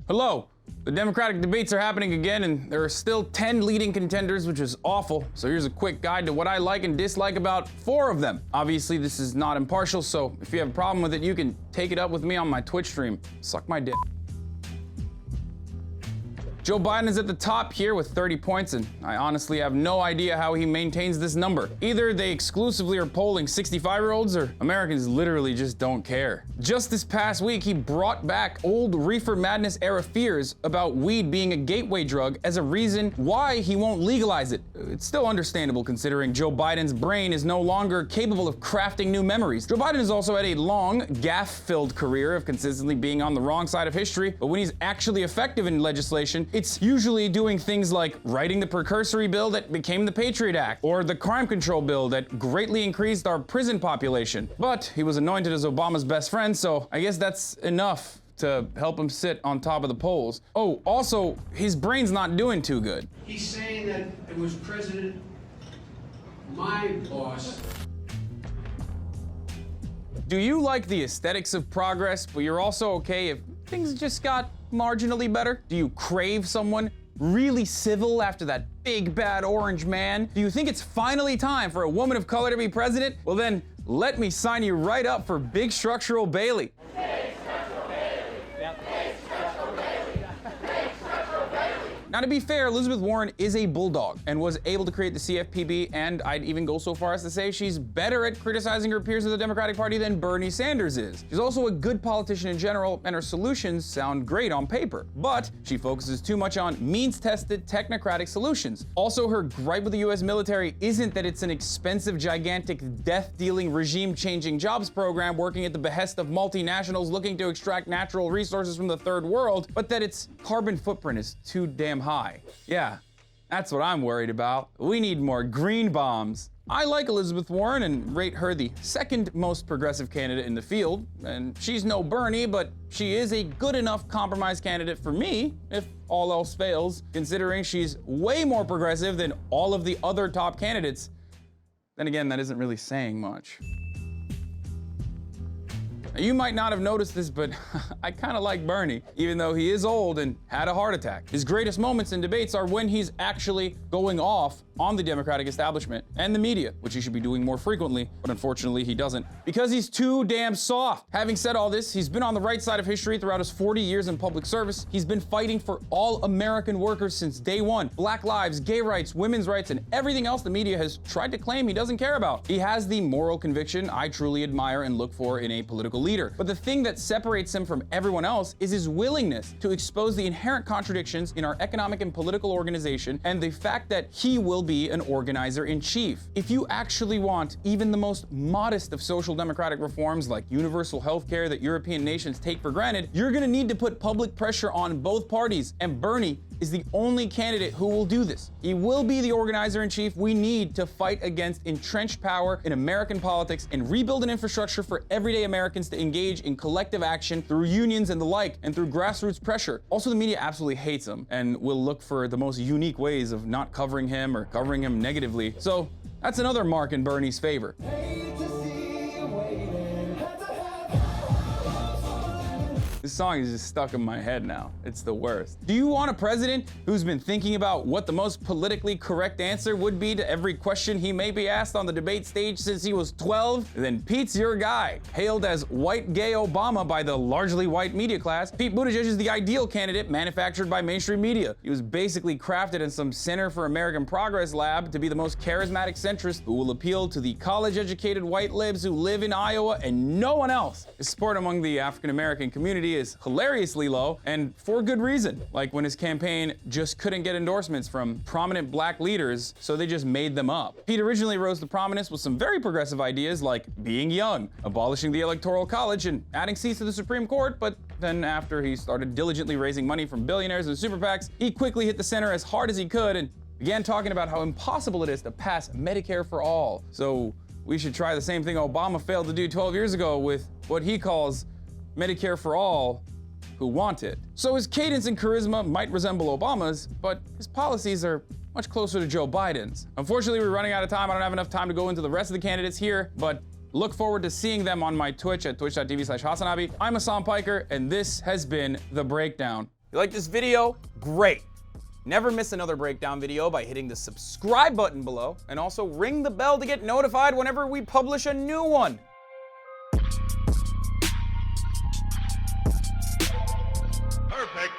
Hello. The Democratic debates are happening again, and there are still 10 leading contenders, which is awful. So here's a quick guide to what I like and dislike about 4 of them. Obviously, this is not impartial, so if you have a problem with it, you can take it up with me on my Twitch stream. Suck my dick. Joe Biden is at the top here with 30 points, and I honestly have no idea how he maintains this number. Either they exclusively are polling 65-year-olds, or Americans literally just don't care. Just this past week, he brought back old reefer madness era fears about weed being a gateway drug as a reason why he won't legalize it. It's still understandable considering Joe Biden's brain is no longer capable of crafting new memories. Joe Biden has also had a long, gaffe-filled career of consistently being on the wrong side of history, but when he's actually effective in legislation, it's usually doing things like writing the precursory bill that became the Patriot Act, or the crime control bill that greatly increased our prison population. But he was anointed as Obama's best friend, so I guess that's enough to help him sit on top of the polls. Oh, also, his brain's not doing too good. He's saying that it was President, my boss. Do you like the aesthetics of progress, but you're also okay if things just got marginally better? Do you crave someone really civil after that big bad orange man? Do you think it's finally time for a woman of color to be president? Well then, let me sign you right up for Big Structural Bailey. Now, to be fair, Elizabeth Warren is a bulldog and was able to create the CFPB, and I'd even go so far as to say she's better at criticizing her peers in the Democratic Party than Bernie Sanders is. She's also a good politician in general, and her solutions sound great on paper, but she focuses too much on means-tested technocratic solutions. Also, her gripe with the US military isn't that it's an expensive, gigantic, death-dealing, regime-changing jobs program working at the behest of multinationals looking to extract natural resources from the third world, but that its carbon footprint is too damn high. Yeah, that's what I'm worried about. We need more green bombs. I like Elizabeth Warren and rate her the second most progressive candidate in the field, and she's no Bernie, but she is a good enough compromise candidate for me, if all else fails, considering she's way more progressive than all of the other top candidates. Then again, that isn't really saying much. You might not have noticed this, but I kind of like Bernie, even though he is old and had a heart attack. His greatest moments in debates are when he's actually going off on the Democratic establishment and the media, which he should be doing more frequently, but unfortunately he doesn't, because he's too damn soft. Having said all this, he's been on the right side of history throughout his 40 years in public service. He's been fighting for all American workers since day one. Black lives, gay rights, women's rights, and everything else the media has tried to claim he doesn't care about. He has the moral conviction I truly admire and look for in a political leader. But the thing that separates him from everyone else is his willingness to expose the inherent contradictions in our economic and political organization, and the fact that he will be an organizer-in-chief. If you actually want even the most modest of social democratic reforms like universal health care that European nations take for granted, you're gonna need to put public pressure on both parties, and Bernie is the only candidate who will do this. He will be the organizer-in-chief we need to fight against entrenched power in American politics and rebuild an infrastructure for everyday Americans to engage in collective action through unions and the like, and through grassroots pressure. Also, the media absolutely hates him and will look for the most unique ways of not covering him or covering him negatively. So that's another mark in Bernie's favor. This song is just stuck in my head now. It's the worst. Do you want a president who's been thinking about what the most politically correct answer would be to every question he may be asked on the debate stage since he was 12? Then Pete's your guy. Hailed as white gay Obama by the largely white media class, Pete Buttigieg is the ideal candidate manufactured by mainstream media. He was basically crafted in some Center for American Progress lab to be the most charismatic centrist who will appeal to the college-educated white libs who live in Iowa and no one else. His support among the African-American community is hilariously low, and for good reason. Like when his campaign just couldn't get endorsements from prominent black leaders, so they just made them up. Pete originally rose to prominence with some very progressive ideas like being young, abolishing the Electoral College, and adding seats to the Supreme Court, but then after he started diligently raising money from billionaires and super PACs, he quickly hit the center as hard as he could and began talking about how impossible it is to pass Medicare for all. So we should try the same thing Obama failed to do 12 years ago with what he calls Medicare for all who want it. So his cadence and charisma might resemble Obama's, but his policies are much closer to Joe Biden's. Unfortunately, we're running out of time. I don't have enough time to go into the rest of the candidates here, but look forward to seeing them on my Twitch at twitch.tv/HasanAbi. I'm Hasan Piker, and this has been The Breakdown. You like this video? Great. Never miss another breakdown video by hitting the subscribe button below, and also ring the bell to get notified whenever we publish a new one. Perfect.